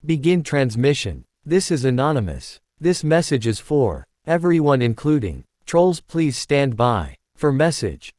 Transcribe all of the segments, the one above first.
Begin transmission. This is anonymous. This message is for everyone including trolls. Please stand by for message.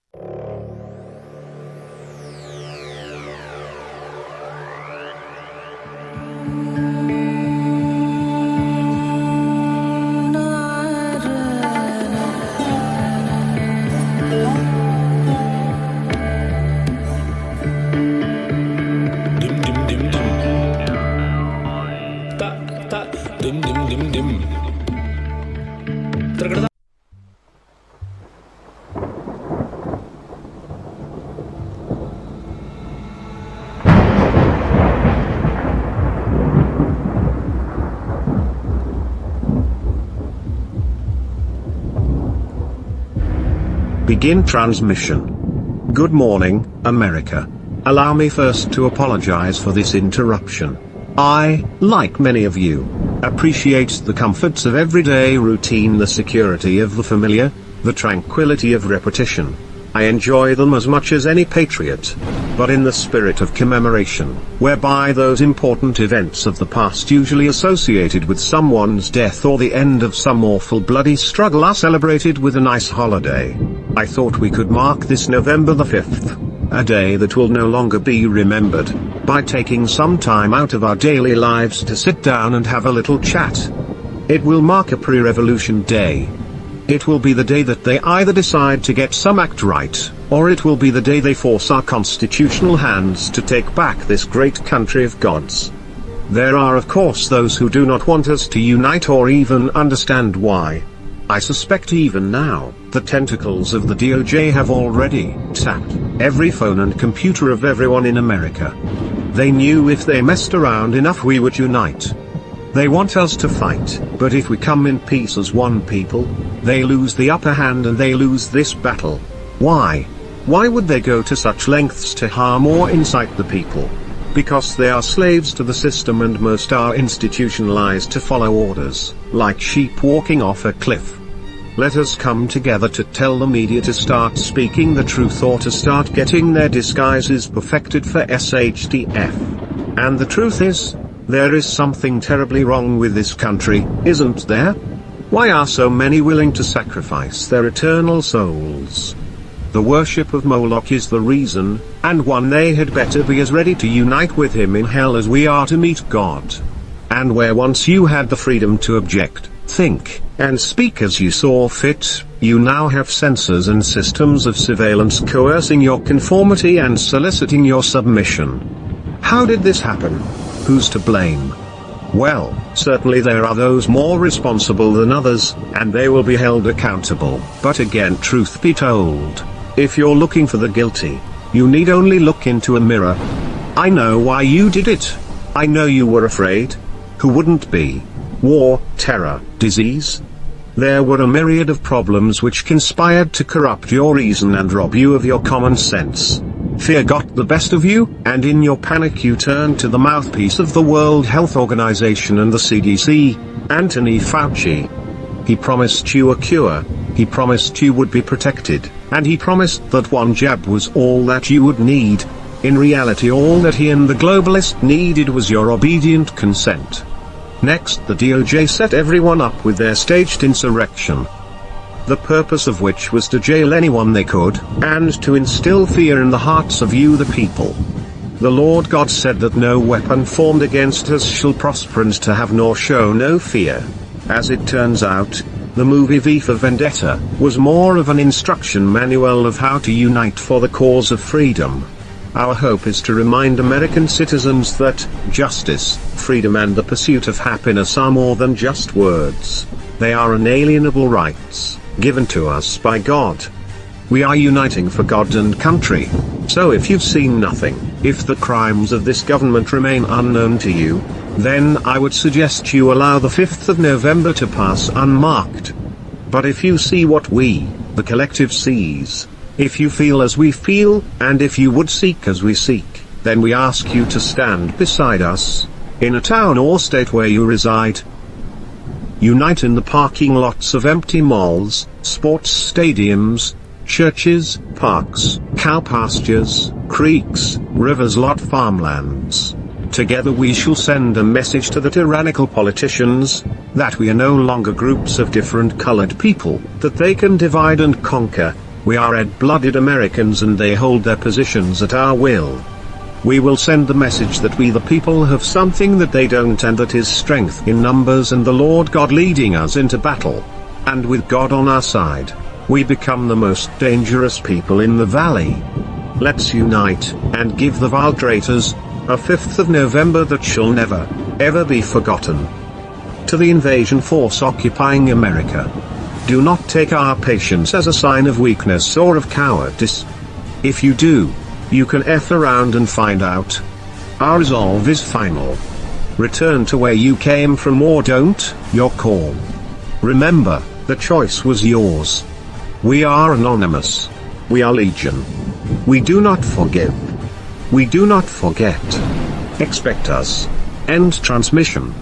Begin transmission. Good morning, America. Allow me first to apologize for this interruption. I, like many of you, appreciate the comforts of everyday routine, the security of the familiar, the tranquility of repetition. I enjoy them as much as any patriot. But in the spirit of commemoration, whereby those important events of the past usually associated with someone's death or the end of some awful bloody struggle are celebrated with a nice holiday, I thought we could mark this November the 5th, a day that will no longer be remembered, by taking some time out of our daily lives to sit down and have a little chat. It will mark a pre-revolution day. It will be the day that they either decide to get some act right, or it will be the day they force our constitutional hands to take back this great country of God's. There are of course those who do not want us to unite or even understand why. I suspect even now, the tentacles of the DOJ have already tapped every phone and computer of everyone in America. They knew if they messed around enough we would unite. They want us to fight, but if we come in peace as one people, they lose the upper hand and they lose this battle. Why? Why would they go to such lengths to harm or incite the people? Because they are slaves to the system and most are institutionalized to follow orders, like sheep walking off a cliff. Let us come together to tell the media to start speaking the truth or to start getting their disguises perfected for SHTF. And the truth is, there is something terribly wrong with this country, isn't there? Why are so many willing to sacrifice their eternal souls? The worship of Moloch is the reason, and one they had better be as ready to unite with him in hell as we are to meet God. And where once you had the freedom to object, think, and speak as you saw fit, you now have censors and systems of surveillance coercing your conformity and soliciting your submission. How did this happen? Who's to blame? Well, certainly there are those more responsible than others, and they will be held accountable. But again, truth be told, if you're looking for the guilty, you need only look into a mirror. I know why you did it. I know you were afraid. Who wouldn't be? War, terror, disease. There were a myriad of problems which conspired to corrupt your reason and rob you of your common sense. Fear got the best of you, and in your panic you turned to the mouthpiece of the World Health Organization and the CDC, Anthony Fauci. He promised you a cure, he promised you would be protected, and he promised that one jab was all that you would need. In reality, all that he and the globalist needed was your obedient consent. Next, the DOJ set everyone up with their staged insurrection, the purpose of which was to jail anyone they could, and to instill fear in the hearts of you the people. The Lord God said that no weapon formed against us shall prosper, and to have nor show no fear. As it turns out, the movie V for Vendetta was more of an instruction manual of how to unite for the cause of freedom. Our hope is to remind American citizens that justice, freedom and the pursuit of happiness are more than just words. They are inalienable rights, given to us by God. We are uniting for God and country. So if you've seen nothing, if the crimes of this government remain unknown to you, then I would suggest you allow the 5th of November to pass unmarked. But if you see what we, the collective, sees, if you feel as we feel, and if you would seek as we seek, then we ask you to stand beside us, in a town or state where you reside. Unite in the parking lots of empty malls, sports stadiums, churches, parks, cow pastures, creeks, rivers, lot farmlands. Together we shall send a message to the tyrannical politicians, that we are no longer groups of different colored people, that they can divide and conquer. We are red-blooded Americans and they hold their positions at our will. We will send the message that we the people have something that they don't, and that is strength in numbers and the Lord God leading us into battle. And with God on our side, we become the most dangerous people in the valley. Let's unite, and give the vile traitors a 5th of November that shall never, ever be forgotten. To the invasion force occupying America, do not take our patience as a sign of weakness or of cowardice. If you do, you can F around and find out. Our resolve is final. Return to where you came from or don't, your call. Remember, the choice was yours. We are anonymous. We are legion. We do not forgive. We do not forget. Expect us. End transmission.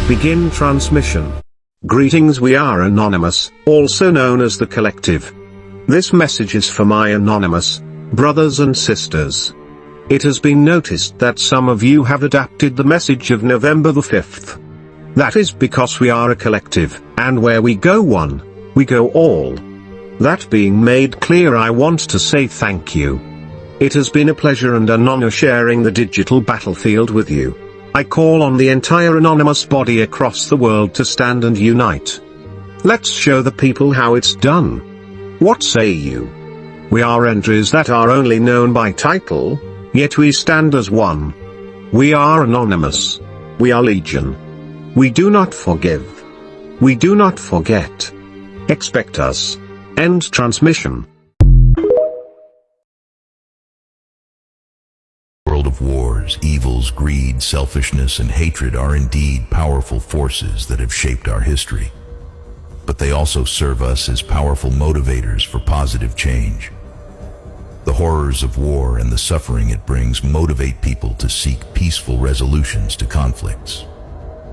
Begin transmission. Greetings, we are Anonymous, also known as the Collective. This message is for my anonymous brothers and sisters. It has been noticed that some of you have adapted the message of November the 5th. That is because we are a collective, and where we go one, we go all. That being made clear, I want to say thank you. It has been a pleasure and an honor sharing the digital battlefield with you. I call on the entire anonymous body across the world to stand and unite. Let's show the people how it's done. What say you? We are entries that are only known by title, yet we stand as one. We are anonymous. We are legion. We do not forgive. We do not forget. Expect us. End transmission. Of wars, evils, greed, selfishness, and hatred are indeed powerful forces that have shaped our history. But they also serve us as powerful motivators for positive change. The horrors of war and the suffering it brings motivate people to seek peaceful resolutions to conflicts.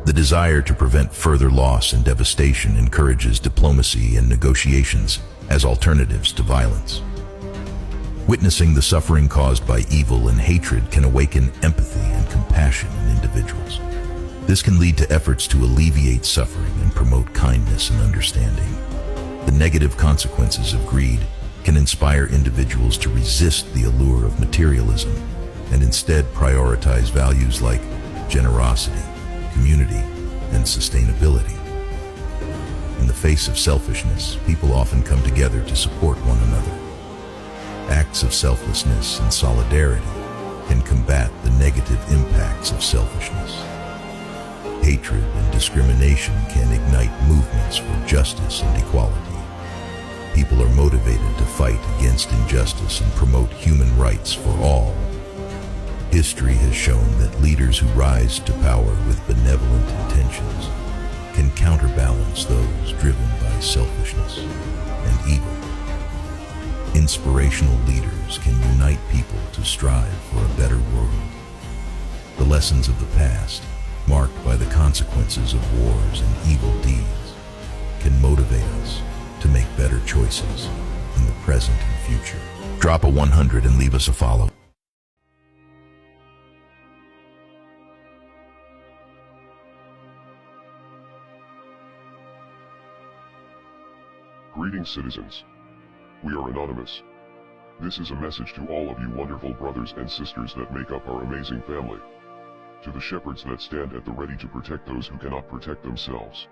The desire to prevent further loss and devastation encourages diplomacy and negotiations as alternatives to violence. Witnessing the suffering caused by evil and hatred can awaken empathy and compassion in individuals. This can lead to efforts to alleviate suffering and promote kindness and understanding. The negative consequences of greed can inspire individuals to resist the allure of materialism and instead prioritize values like generosity, community, and sustainability. In the face of selfishness, people often come together to support one another. Acts of selflessness and solidarity can combat the negative impacts of selfishness. Hatred and discrimination can ignite movements for justice and equality. People are motivated to fight against injustice and promote human rights for all. History has shown that leaders who rise to power with benevolent intentions can counterbalance those driven by selfishness and evil. Inspirational leaders can unite people to strive for a better world. The lessons of the past, marked by the consequences of wars and evil deeds, can motivate us to make better choices in the present and future. Drop a 100 and leave us a follow. Greetings, citizens. We are Anonymous. This is a message to all of you wonderful brothers and sisters that make up our amazing family. To the shepherds that stand at the ready to protect those who cannot protect themselves.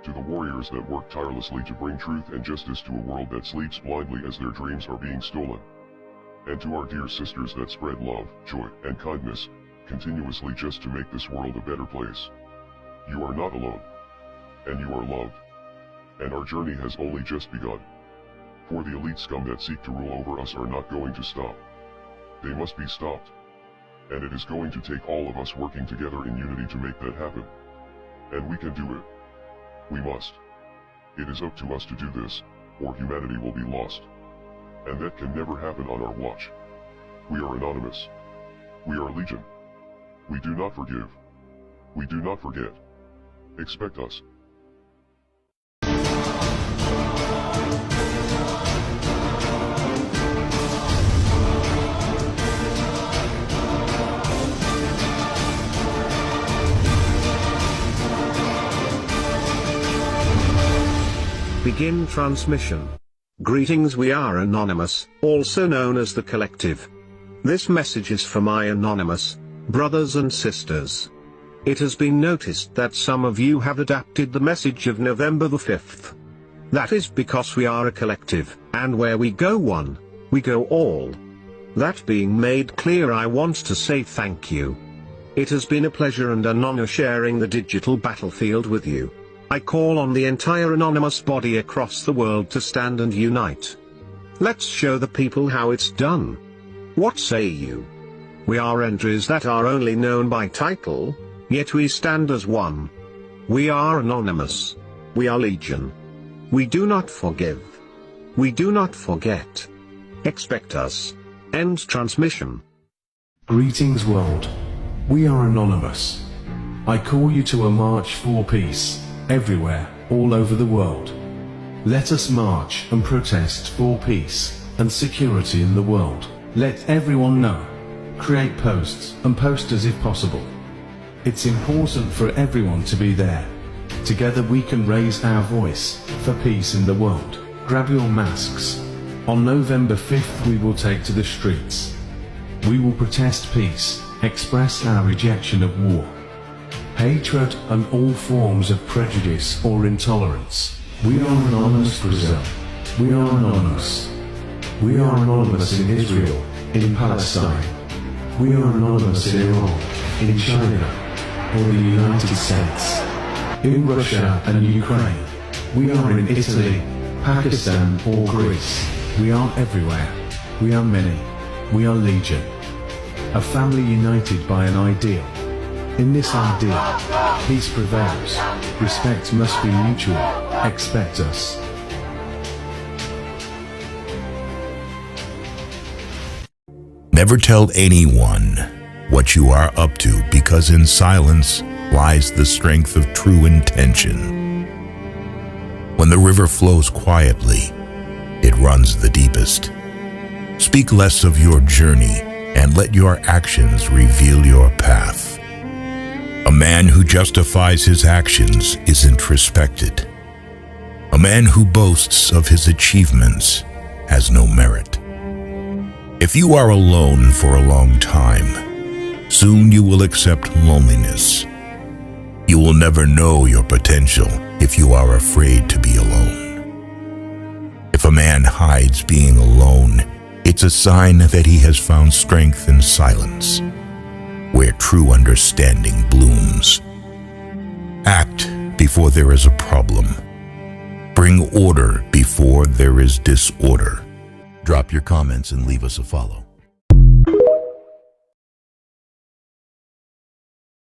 To the warriors that work tirelessly to bring truth and justice to a world that sleeps blindly as their dreams are being stolen. And to our dear sisters that spread love, joy, and kindness, continuously just to make this world a better place. You are not alone. And you are loved. And our journey has only just begun. For the elite scum that seek to rule over us are not going to stop. They must be stopped. And it is going to take all of us working together in unity to make that happen. And we can do it. We must. It is up to us to do this, or humanity will be lost. and that can never happen on our watch. We are anonymous. We are legion. We do not forgive. We do not forget. Expect us. Begin transmission. Greetings, we are Anonymous, also known as the Collective. This message is for my anonymous brothers and sisters. It has been noticed that some of you have adapted the message of November the 5th. That is because we are a collective, and where we go one, we go all. That being made clear, I want to say thank you. It has been a pleasure and an honor sharing the digital battlefield with you. I call on the entire anonymous body across the world to stand and unite. Let's show the people how it's done. What say you? We are entries that are only known by title, yet we stand as one. We are anonymous. We are legion. We do not forgive. We do not forget. Expect us. End transmission. Greetings world. We are anonymous. I call you to a march for peace. Everywhere, all over the world. Let us march and protest for peace and security in the world. Let everyone know. Create posts and posters if possible. It's important for everyone to be there. Together we can raise our voice for peace in the world. Grab your masks. On November 5th we will take to the streets. We will protest peace, express our rejection of war, hatred and all forms of prejudice or intolerance. We are anonymous Brazil. We are anonymous. We are anonymous in Israel, in Palestine. We are anonymous in Iran, in China, or the United States, in Russia and Ukraine. We are in Italy, Pakistan or Greece. We are everywhere. We are many. We are legion. A family united by an ideal. In this ideal, peace prevails. Respect must be mutual. Expect us. Never tell anyone what you are up to, because in silence lies the strength of true intention. When the river flows quietly, it runs the deepest. Speak less of your journey and let your actions reveal your path. A man who justifies his actions isn't respected. A man who boasts of his achievements has no merit. If you are alone for a long time, soon you will accept loneliness. You will never know your potential if you are afraid to be alone. If a man hides being alone, it's a sign that he has found strength in silence, where true understanding blooms. Act before there is a problem. Bring order before there is disorder. Drop your comments and leave us a follow.